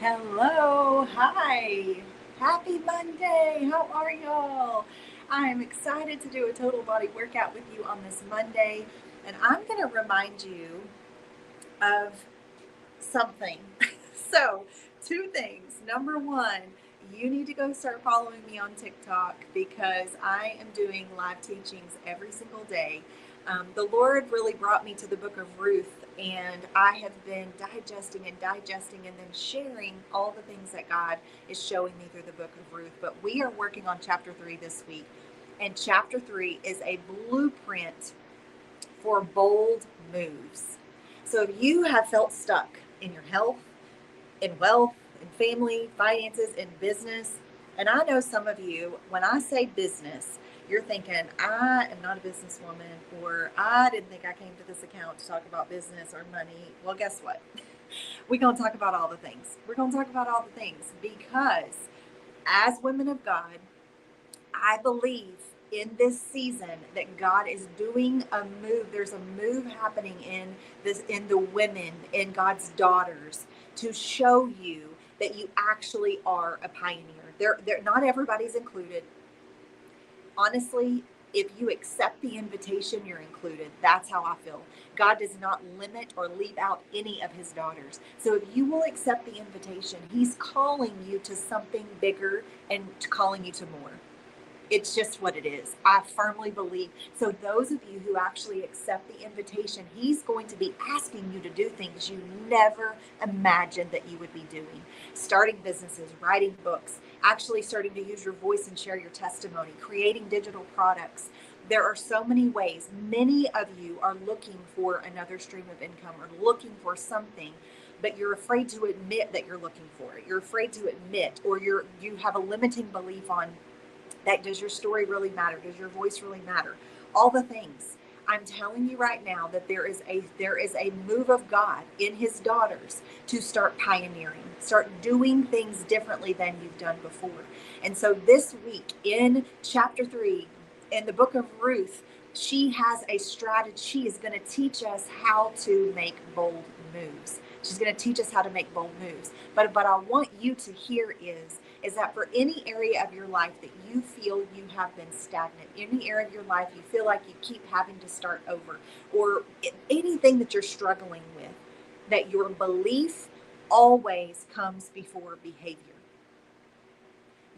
Hello, hi, happy Monday. How are y'all? I am excited to do a total body workout with you on this Monday, and I'm going to remind you of something. So, two things. Number one, you need to go start following me on TikTok because I am doing live teachings every single day. The Lord really brought me to the book of Ruth, and I have been digesting and then sharing all the things that God is showing me through the book of Ruth. But we are working on chapter 3 this week, and chapter 3 is a blueprint for bold moves. So if you have felt stuck in your health, in wealth, in family, finances, in business, and I know some of you, when I say business, you're thinking, I am not a businesswoman, or I didn't think I came to this account to talk about business or money. Well, guess what? We're going to talk about all the things. We're going to talk about all the things because as women of God, I believe in this season that God is doing a move. There's a move happening in the women, in God's daughters, to show you that you actually are a pioneer. They're not everybody's included. Honestly, if you accept the invitation, you're included. That's how I feel. God does not limit or leave out any of his daughters. So if you will accept the invitation, he's calling you to something bigger and calling you to more. It's just what it is. I firmly believe. So those of you who actually accept the invitation, he's going to be asking you to do things you never imagined that you would be doing. Starting businesses, writing books, actually starting to use your voice and share your testimony, creating digital products. There are so many ways. Many of you are looking for another stream of income or looking for something, but you're afraid to admit that you're looking for it. You're afraid to admit, or you have a limiting belief on that. Does your story really matter? Does your voice really matter? All the things. I'm telling you right now that there is a move of God in his daughters to start pioneering, start doing things differently than you've done before. And so this week in chapter 3 in the book of Ruth, she has a strategy. She is going to teach us how to make bold moves. She's going to teach us how to make bold moves. But I want you to hear is that for any area of your life that you feel you have been stagnant, any area of your life you feel like you keep having to start over, or anything that you're struggling with, that your belief always comes before behavior.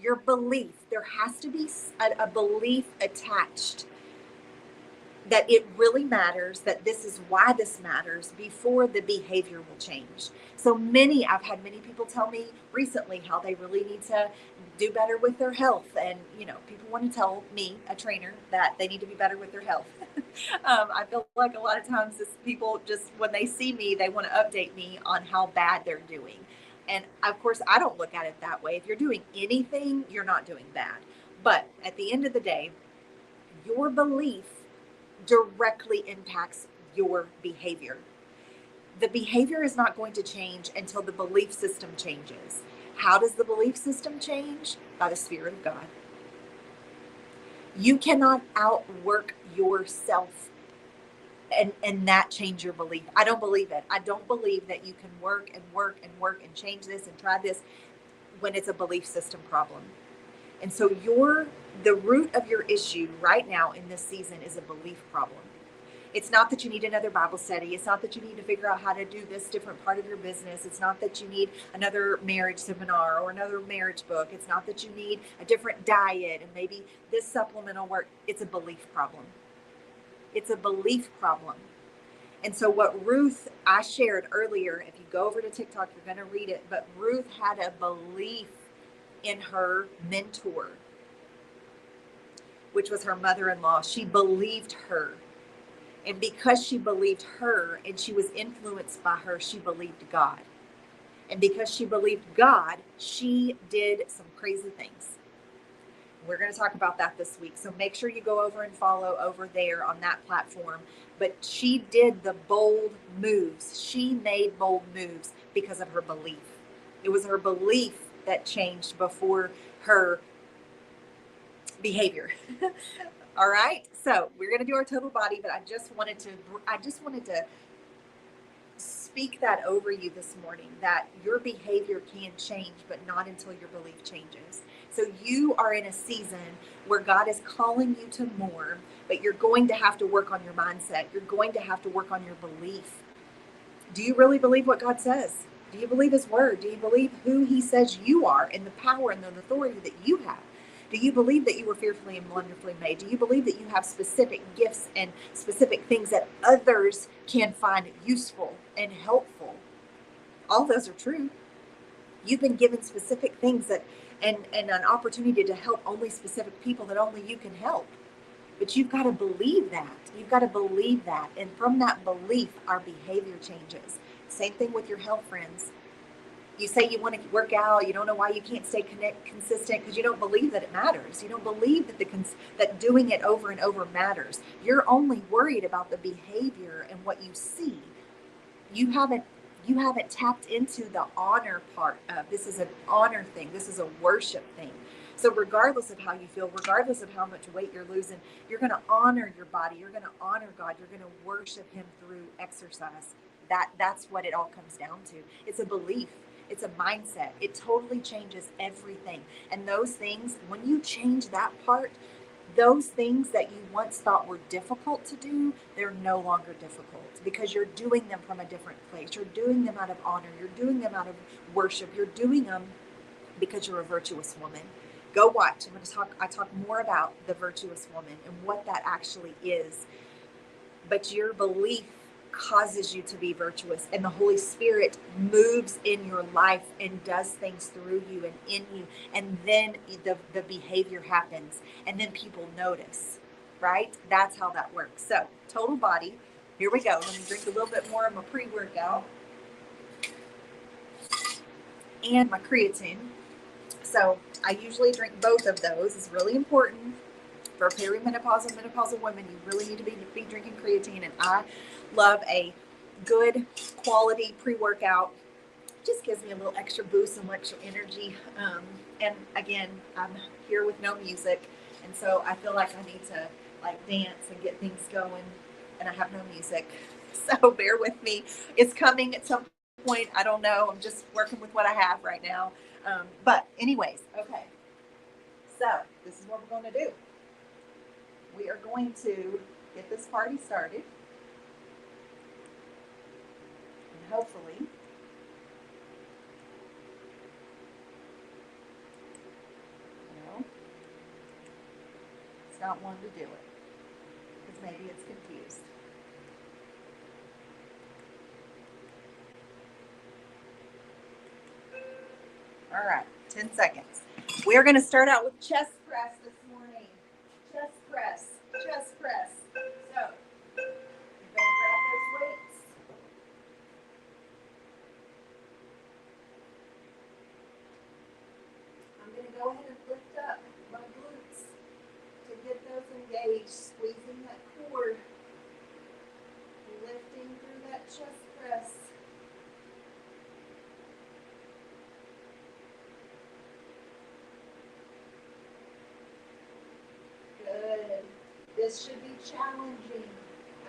Your belief, there has to be a belief attached that it really matters, that this is why this matters before the behavior will change. So I've had many people tell me recently how they really need to do better with their health. And, people want to tell me, a trainer, that they need to be better with their health. I feel like a lot of times people just, when they see me, they want to update me on how bad they're doing. And of course, I don't look at it that way. If you're doing anything, you're not doing bad. But at the end of the day, your belief directly impacts your behavior. The behavior is not going to change until the belief system changes. How does the belief system change? By the Spirit of God. You cannot outwork yourself and that change your belief. I don't believe it. I don't believe that you can work and work and work and change this and try this when it's a belief system problem. And so the root of your issue right now in this season is a belief problem. It's not that you need another Bible study. It's not that you need to figure out how to do this different part of your business. It's not that you need another marriage seminar or another marriage book. It's not that you need a different diet and maybe this supplement will work. It's a belief problem. It's a belief problem. And so what Ruth, I shared earlier, if you go over to TikTok, you're going to read it, but Ruth had a belief in her mentor, which was her mother-in-law. She believed her. And because she believed her and she was influenced by her, she believed God. And because she believed God, she did some crazy things. We're going to talk about that this week. So make sure you go over and follow over there on that platform. But she did the bold moves. She made bold moves because of her belief. It was her belief that changed before her behavior. All right. So we're going to do our total body, but I just wanted to speak that over you this morning, that your behavior can change, but not until your belief changes. So you are in a season where God is calling you to more, but you're going to have to work on your mindset. You're going to have to work on your belief. Do you really believe what God says? Do you believe his word? Do you believe who he says you are and the power and the authority that you have? Do you believe that you were fearfully and wonderfully made? Do you believe that you have specific gifts and specific things that others can find useful and helpful? All those are true. You've been given specific things that and an opportunity to help only specific people that only you can help. But you've got to believe that. You've got to believe that. And from that belief, our behavior changes. Same thing with your health, friends. You say you want to work out, you don't know why you can't stay consistent because you don't believe that it matters. You don't believe that that doing it over and over matters. You're only worried about the behavior and what you see. You haven't tapped into the honor part of this. Is an honor thing. This is a worship thing. So regardless of how you feel, regardless of how much weight you're losing, you're going to honor your body. You're going to honor God. You're going to worship him through exercise. That's what it all comes down to. It's a belief. It's a mindset. It totally changes everything. And those things, when you change that part, those things that you once thought were difficult to do, they're no longer difficult because you're doing them from a different place. You're doing them out of honor. You're doing them out of worship. You're doing them because you're a virtuous woman. Go watch. I talk more about the virtuous woman and what that actually is. But your belief causes you to be virtuous, and the Holy Spirit moves in your life and does things through you and in you, and then the behavior happens, and then people notice, right? That's how that works. So total body, here we go. Let me drink a little bit more of my pre-workout and my creatine. So I usually drink both of those. It's really important for perimenopausal and menopausal women. You really need to be drinking creatine, and I love a good quality pre-workout. Just gives me a little extra boost and extra energy. And again, I'm here with no music, and so I feel like I need to like dance and get things going, and I have no music. So bear with me. It's coming at some point. I don't know. I'm just working with what I have right now. But anyways, okay. So this is what we're going to do. We are going to get this party started. And hopefully, it's not one to do it. Because maybe it's confused. All right, 10 seconds. We are going to start out with chest press this morning. Chest press, chest press. So, you're going to grab those weights. I'm going to go ahead and lift up my glutes to get those engaged, squeezing that cord, lifting through that chest press. Good. This should be challenging.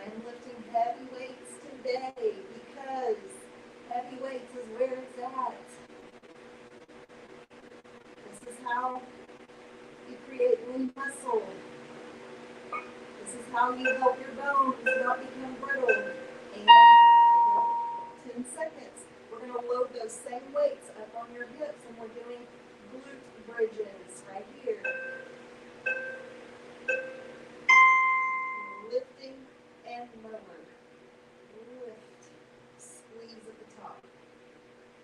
I'm lifting heavy weights today because heavy weights is where it's at. This is how you create lean muscle. This is how you help your bones not become brittle. And 10 seconds. We're going to load those same weights up on your hips, and we're doing glute bridges right here. Lifting and lower. Lift. Squeeze at the top.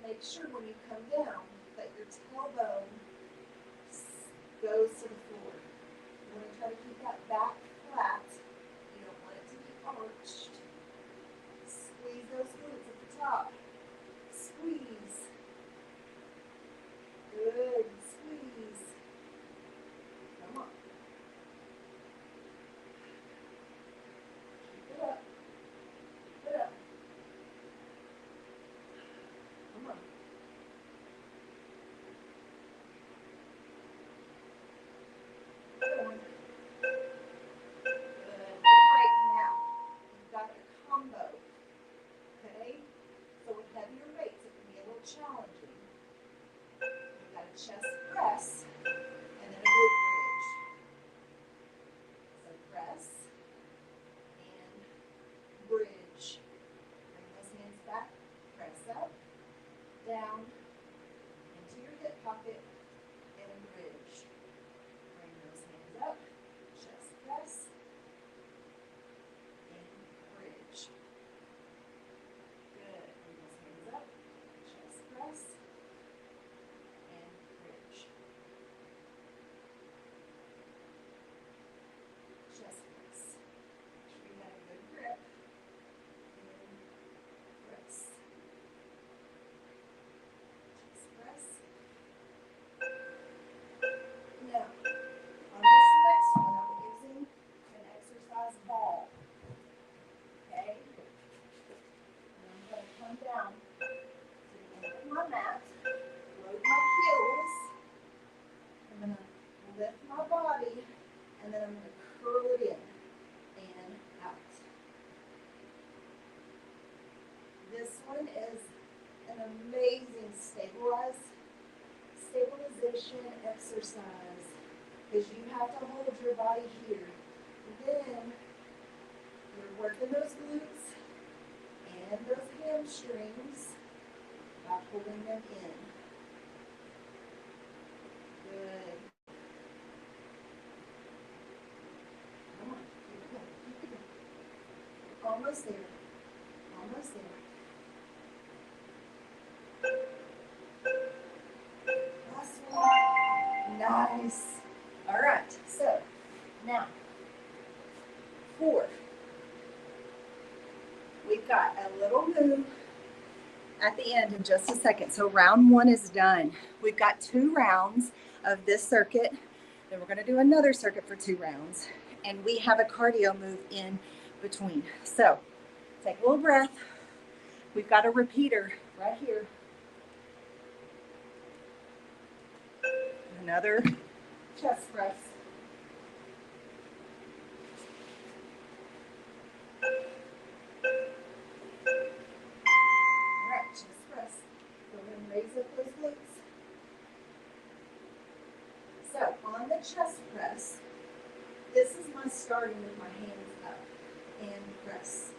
Make sure when you come down that your tailbone goes to the floor. You want to try to keep that back flat. You don't want it to be arched. Squeeze those glutes at the top. Squeeze. Good. Squeeze. Come on. Keep it up. Keep it up. Come on. Good one. chest press, and then a glute bridge. So press and bridge. Bring those hands back, press up, down, into your hip pocket, and bridge. Bring those hands up, chest press, and bridge. Good. Bring those hands up, chest press, and bridge. Chest press. Make sure you have a good grip. And press. Chest press. Now, on this next one, I'm using an exercise ball. Okay? And I'm going to come down to the end of my mat, load my heels. I'm going to lift my body, and then I'm going to curl it in and out. This one is an amazing stabilization exercise because you have to hold your body here. Then you're working those glutes and those hamstrings by pulling them in. Good. Come on, keep it going, keep it going. Almost there. Almost there. Last one. Nice. All right, so now 4. We've got a little move at the end in just a second. So round 1 is done. We've got 2 rounds of this circuit. Then we're going to do another circuit for 2 rounds. And we have a cardio move in between. So take a little breath. We've got a repeater right here. Another chest press. All right, chest press. Go ahead and raise up those glutes. So on the chest press, this is my starting with my hands up and press.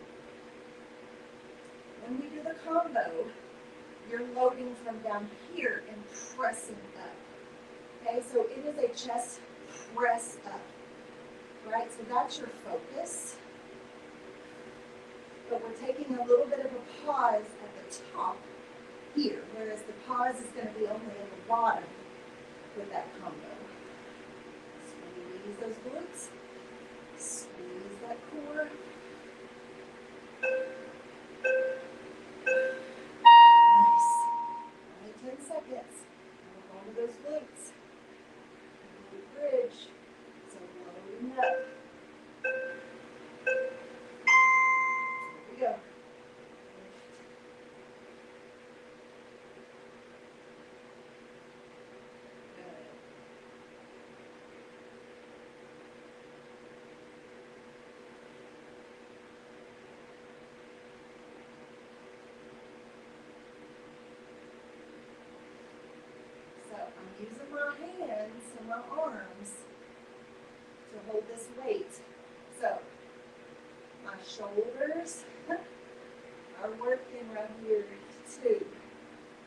When we do the combo, you're loading from down here and pressing up. Okay, so it is a chest press up, right? So that's your focus. But we're taking a little bit of a pause at the top here, whereas the pause is going to be only at the bottom with that combo. Squeeze those glutes, squeeze that core. Nice. Only 10 seconds. Hold on to those glutes. Glute bridge. So loading up. Here we go. Good. So I'm using my hands and my arms to hold this weight. So my shoulders are working right here too,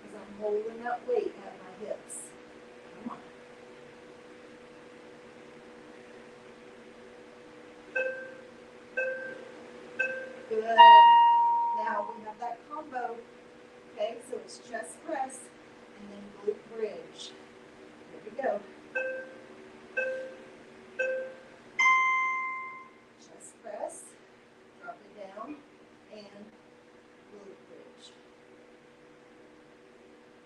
because I'm holding that weight at my hips. Come on. Good. Now we have that combo. Okay, so it's chest press and then glute bridge. Here we go. Chest press, drop it down, and glute bridge.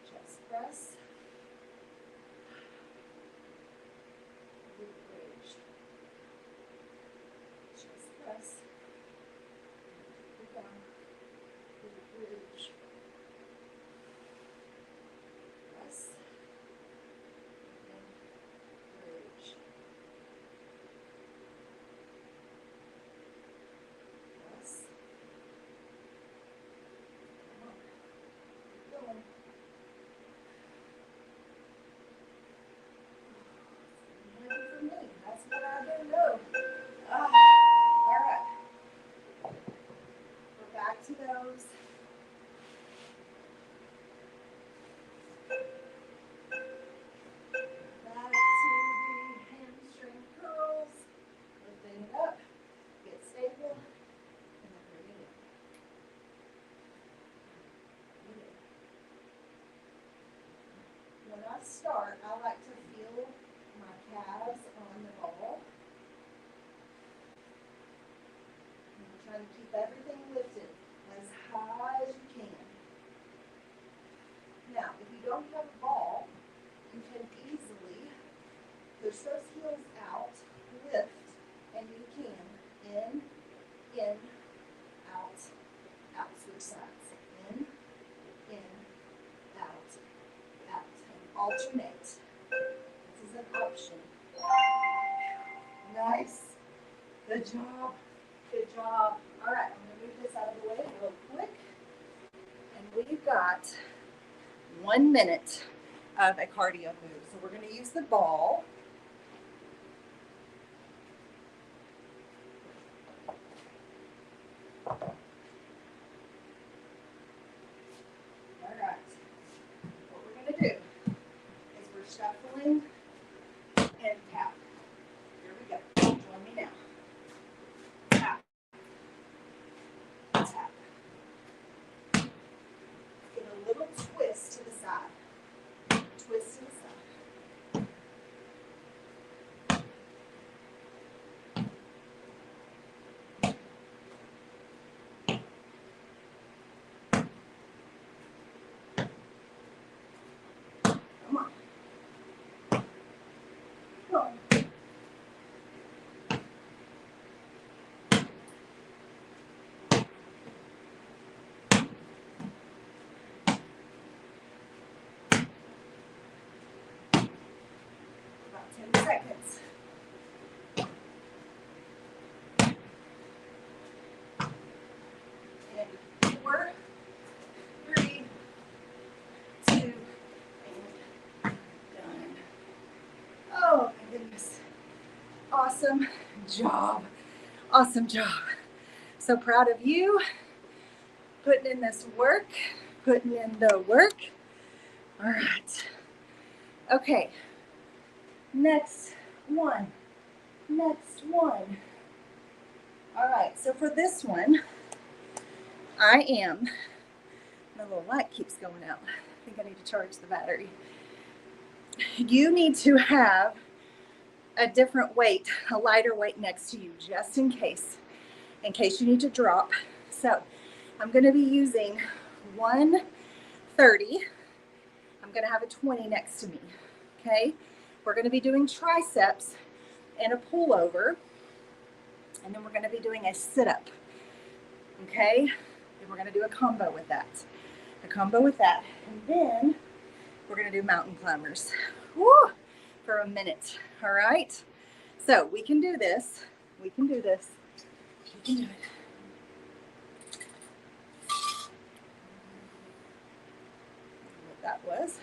Chest press, glute bridge. Chest press, down, glute bridge. Press, and bridge. Press. Come on. Keep going. I start, I like to feel my calves on the ball. I'm trying to keep everything lifted as high as you can. Now, if you don't have a ball, you can easily push those heels out, lift, and you can in, out, out. Switch sides. In, out, out. And alternate. This is an option. Nice. Good job. Good job. All right, I'm going to move this out of the way real quick. And we've got 1 minute of a cardio move. So we're going to use the ball. All right. What we're going to do is we're shuffling and tap. Here we go. Join me now. Tap. Tap. Give a little twist to the side. Twist to the side. Come on. Come on. About 10 seconds. And 4, 3, 2, and done. Oh my goodness. Awesome job. Awesome job. So proud of you. Putting in this work. Putting in the work. All right. Okay. Next one. Next one. All right. So for this one, my little light keeps going out. I think I need to charge the battery. You need to have a different weight, a lighter weight next to you, just in case you need to drop. So I'm going to be using 130. I'm going to have a 20 next to me. Okay. We're going to be doing triceps and a pullover. And then we're going to be doing a sit-up. Okay. And we're going to do a combo with that. And then we're going to do mountain climbers. Woo! For a minute. All right. So we can do this. We can do this. We can do it. What that was.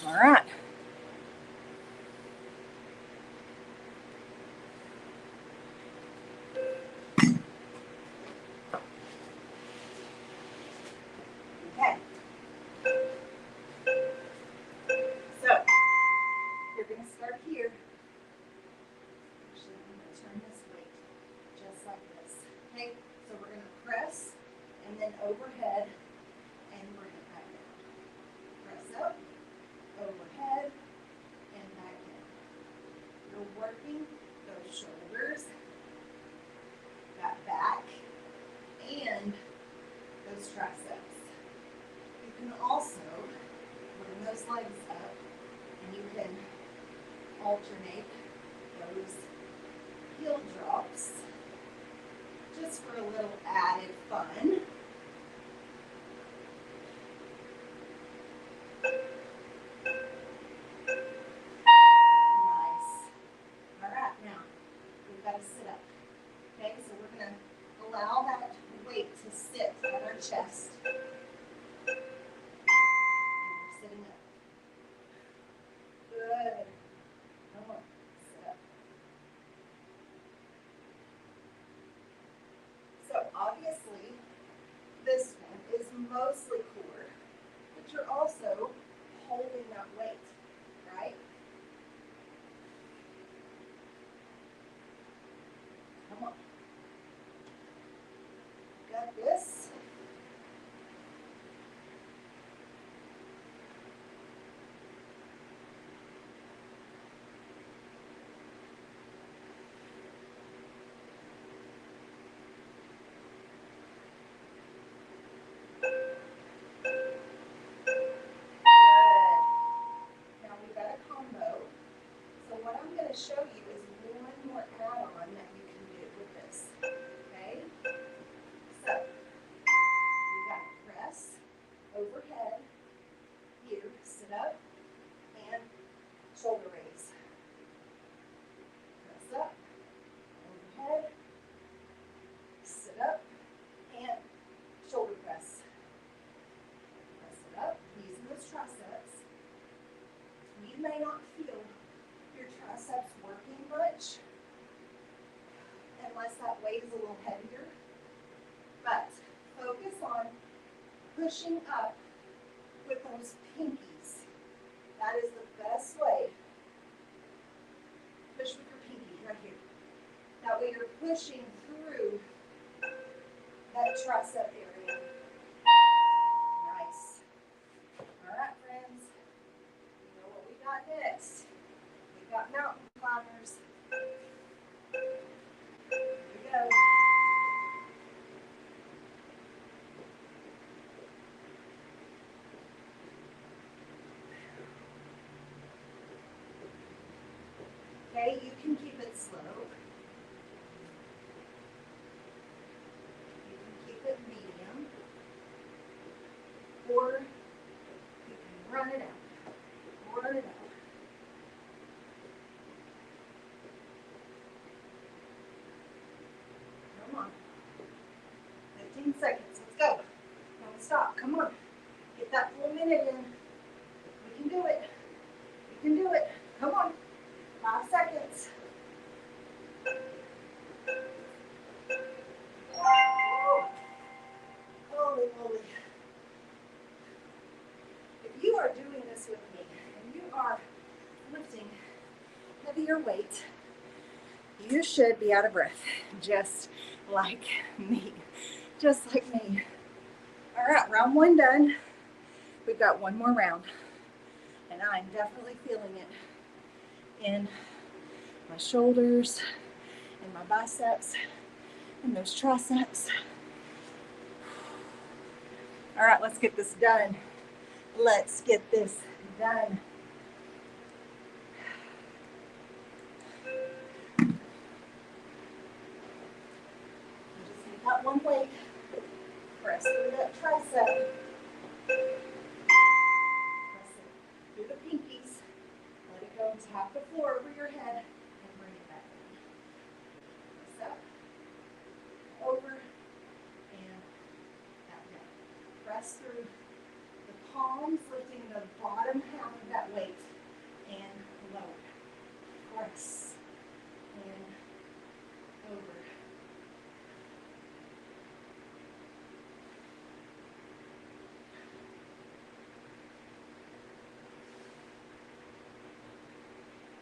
All right. Okay. So you're going to start here. Actually, I'm going to turn this weight just like this. Okay. So we're going to press and then overhead and bring it back down. Press up, overhead, and back in. You're working those shoulders, that back, and those triceps. You can also bring those legs up and you can alternate those heel drops just for a little added fun. Nice. All right, now we've got to sit up. Okay, so we're going to allow that weight to sit at our chest. And we're sitting up. Good. Come on, sit up. So obviously, this one is mostly core, but you're also holding that weight, right? Come on. Got this. pushing up with those pinkies. That is the best way. Push with your pinky right here. That way you're pushing through that tricep area. Nice. All right, friends. You know what we got next? We got mountain climbers. Here we go. Okay, you can keep it slow. You can keep it medium. Or you can run it out. Run it out. Come on. 15 seconds. Let's go. Don't stop. Come on. Get that full minute in. We can do it. We can do it. Come on. 5 seconds. Holy moly. If you are doing this with me and you are lifting heavier weight, you should be out of breath, just like me. Just like me. All right, round 1 done. We've got 1 more round, and I'm definitely feeling it in my shoulders, in my biceps, and those triceps. All right, let's get this done. Let's get this done. You just need that one weight. Press through that tricep. Press it through the pinkies. Let it go. Tap the floor over your head and bring it back in. Press up, over, and back down. Press through the palms, lifting the bottom half of that weight and lower. Press and over.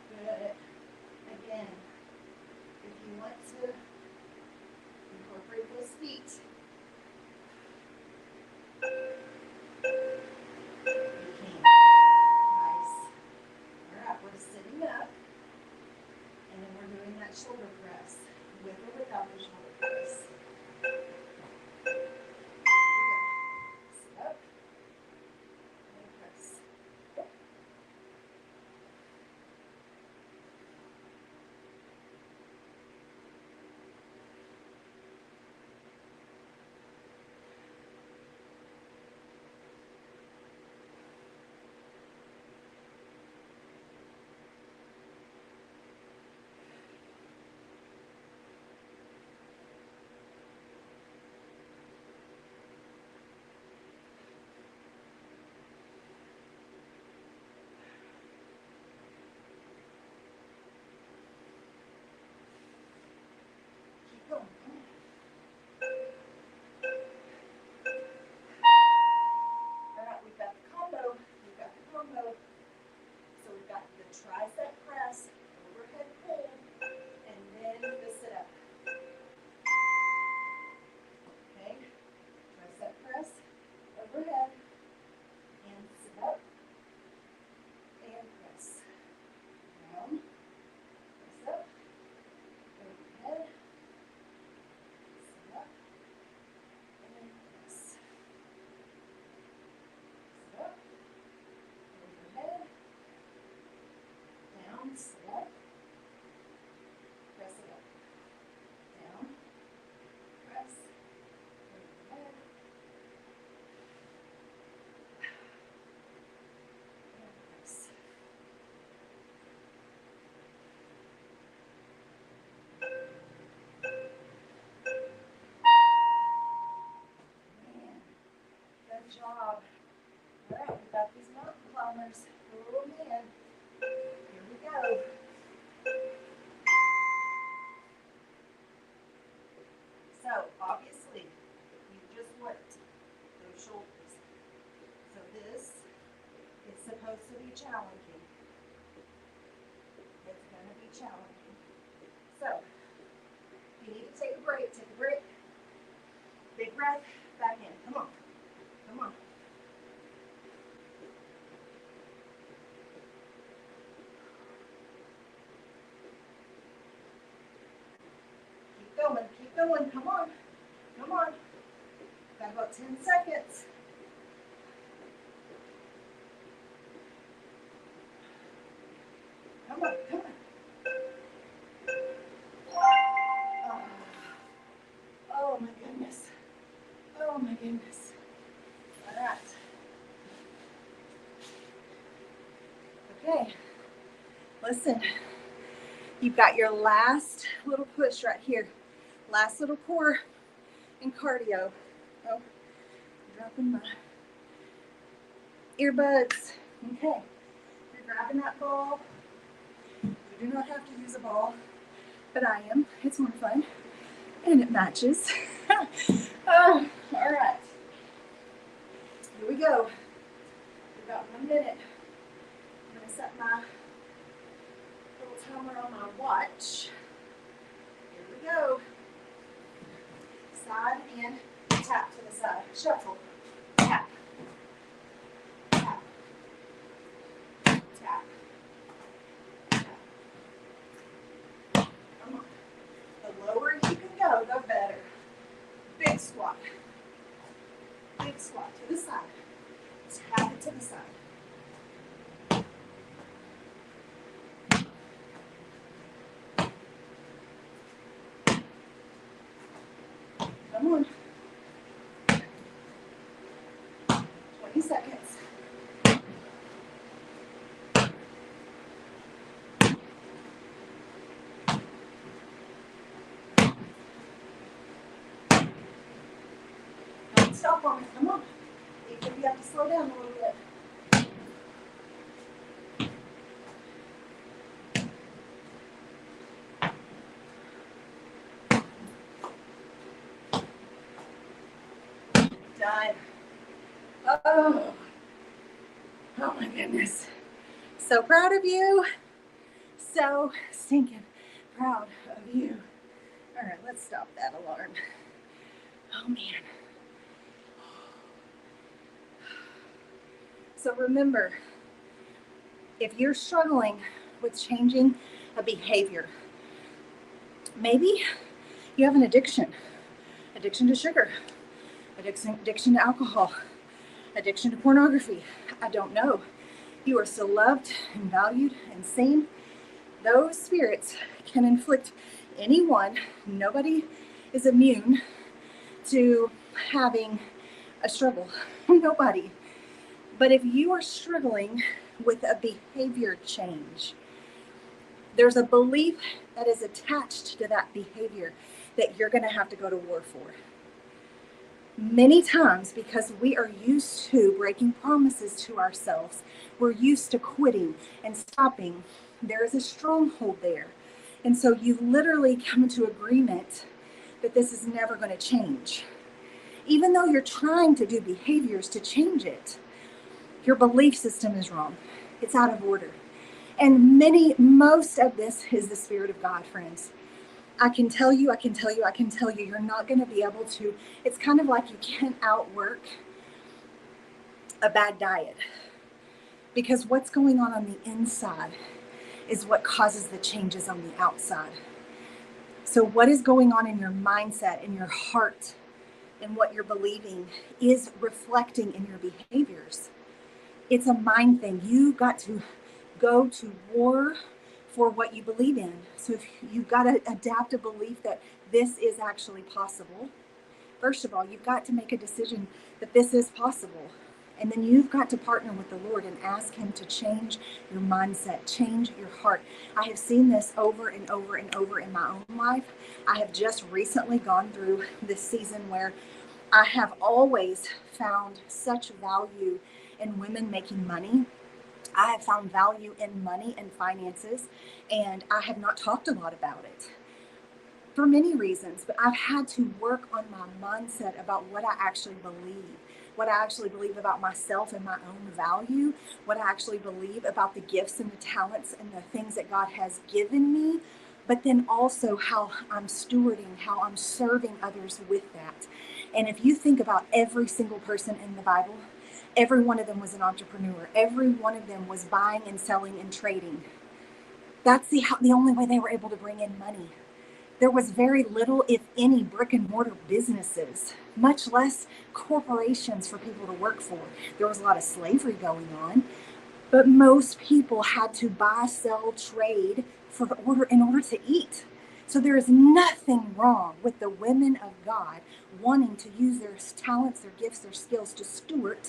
Good. Again, if you want to incorporate those feet, you can. Nice. All right, we're sitting up, and then we're doing that shoulder press, with or without the shoulder press. Here we go. Sit up, and press. Keep going. All right, we've got the combo. We've got the combo. So we've got the tricep press, overhead pull, and then the sit up. Okay, tricep press, overhead, and sit up, and press. Down, press up, overhead, sit up, and press. Sit up, overhead, down, sit up, press it up, down, press, overhead, and press. Man, good job. All right, we've got these mountain climbers. Oh man, here we go. So obviously, you just worked those shoulders. supposed to be challenging. It's going to be challenging. So, if you need to take a break, take a break. Big breath, back in. Come on. Come on. Keep going, come on. Come on. Got about 10 seconds. Come on, come on. Oh my goodness. Oh my goodness. All right. Okay. Listen, you've got your last little push right here. Last little core and cardio. Oh, dropping my earbuds. Okay. You're grabbing that ball. You do not have to use a ball, but I am. It's more fun. And it matches. All right. Here we go. We've got 1 minute. I'm going to set my little timer on my watch. Here we go. Side and tap to the side. Shuffle. Tap. Tap. Tap. Tap. Come on. The lower you can go, the better. Big squat. Big squat to the side. Tap it to the side. Come on. 20 seconds. Don't stop on it. Come on. Even if you have to slow down a little bit. Done. Oh my goodness. So proud of you. So stinking proud of you. All right, let's stop that alarm. Oh man. So remember, if you're struggling with changing a behavior, maybe you have an addiction to sugar, addiction to alcohol, addiction to pornography. I don't know. You are so loved and valued and seen. Those spirits can inflict anyone. Nobody is immune to having a struggle. Nobody. But if you are struggling with a behavior change, there's a belief that is attached to that behavior that you're going to have to go to war for. Many times, because we are used to breaking promises to ourselves, we're used to quitting and stopping. There is a stronghold there. And so you literally come into agreement that this is never going to change. Even though you're trying to do behaviors to change it, your belief system is wrong. It's out of order. And most of this is the Spirit of God, friends. I can tell you, you're not going to be able to. It's kind of like you can't outwork a bad diet. Because what's going on the inside is what causes the changes on the outside. So what is going on in your mindset, in your heart, and what you're believing is reflecting in your behaviors. It's a mind thing. You got to go to war for what you believe in. So if you've got to adapt a belief that this is actually possible, first of all, you've got to make a decision that this is possible. And then you've got to partner with the Lord and ask Him to change your mindset, change your heart. I have seen this over and over and over in my own life. I have just recently gone through this season where I have always found such value in women making money. I have found value in money and finances, and I have not talked a lot about it for many reasons, but I've had to work on my mindset about what I actually believe. what I actually believe about myself and my own value, what I actually believe about the gifts and the talents and the things that God has given me, but then also how I'm stewarding, how I'm serving others with that. And if you think about every single person in the Bible, every one of them was an entrepreneur. Every one of them was buying and selling and trading. That's the only way they were able to bring in money. There was very little, if any, brick and mortar businesses, much less corporations for people to work for. There was a lot of slavery going on, but most people had to buy, sell, trade in order to eat. So there is nothing wrong with the women of God wanting to use their talents, their gifts, their skills to steward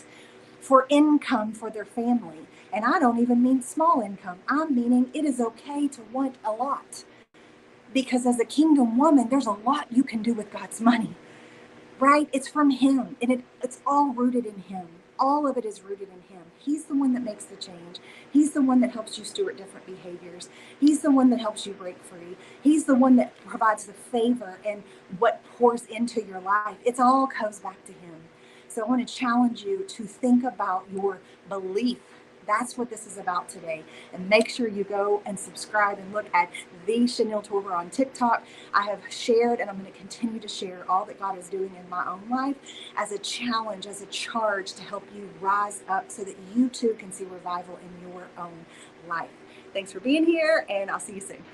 for income for their family. And I don't even mean small income. I'm meaning it is okay to want a lot. Because as a kingdom woman, there's a lot you can do with God's money, right? It's from Him, and it's all rooted in Him. All of it is rooted in Him. He's the one that makes the change. He's the one that helps you steward different behaviors. He's the one that helps you break free. He's the one that provides the favor and what pours into your life. It all goes back to Him. So I want to challenge you to think about your belief. That's what this is about today. And make sure you go and subscribe and look at the Chanel Torber on TikTok. I have shared, and I'm going to continue to share all that God is doing in my own life as a challenge, as a charge to help you rise up so that you too can see revival in your own life. Thanks for being here, and I'll see you soon.